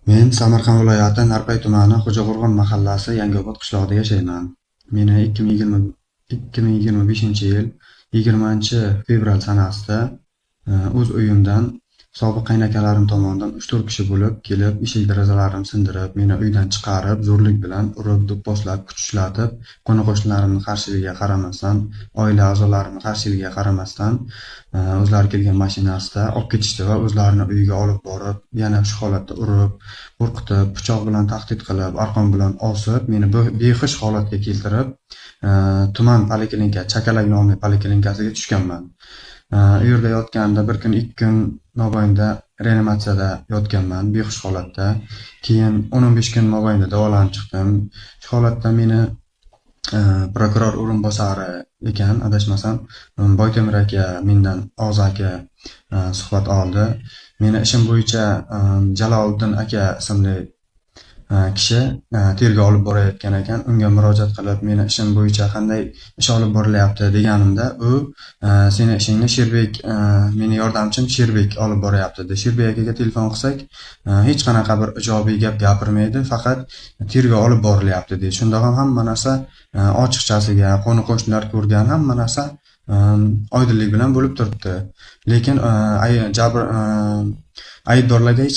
Men Samarqand viloyati Narpay tumani Xo'jaqo'rg'on mahallasi Yangiobod qishlog'ida yashayman. Meni 2025-yil 20-fevral sanasida o'z uyimdan sobiq qaynakalarim tomonidan 3-4 kishi bo'lib kelib, eshik derazalarimni sindirib, meni uydan chiqarib, zo'rlik bilan urib, do'pposlab, kuchishlatib, qo'ni-qo'shnilarimning qarshiligiga qaramasdan, oila a'zolarimning qarshiligiga qaramasdan, o'zlari kelgan mashinasida olib ketishdi va o'zlarini uyiga olib borib, yana shu holatda urib, qo'rqitib, pichoq bilan tahdid qilib, arqon bilan osib, meni behush holatga keltirib, tuman poliklinika, Chakalak nomli poliklinikasiga tushganman. U yerda yotganimda bir kun, 2 kun mobaynida reanimatsiyada yotganman, behush holatda. Keyin 10-15 kun mobaynida davolanib chiqdim. Shu holatda meni prokuror o'rinbosari ekan, adashmasam, Boytemir aka mendan Og'uz aka suhbat oldi. Meni ishim bo'yicha Jaloliddin aka ismli kishi tergov olib borayotgan ekan. Unga murojaat qilib, meni ishim bo'yicha qanday ish olib borilyapti deganimda, u seni ishingni Sherbek, meni yordamchim Sherbek olib boryapti dedi. Sherbek akaga telefon qilsak, hech qanaqa bir ijobiy gap gapirmaydi, faqat tergov olib borilyapti dedi. Shunda ham hamma narsa ochiqchasiga, qo'ni-qo'shnilar ko'rgan hamma narsa oydinlik bilan bo'lib turibdi. Lekin aybdorlarga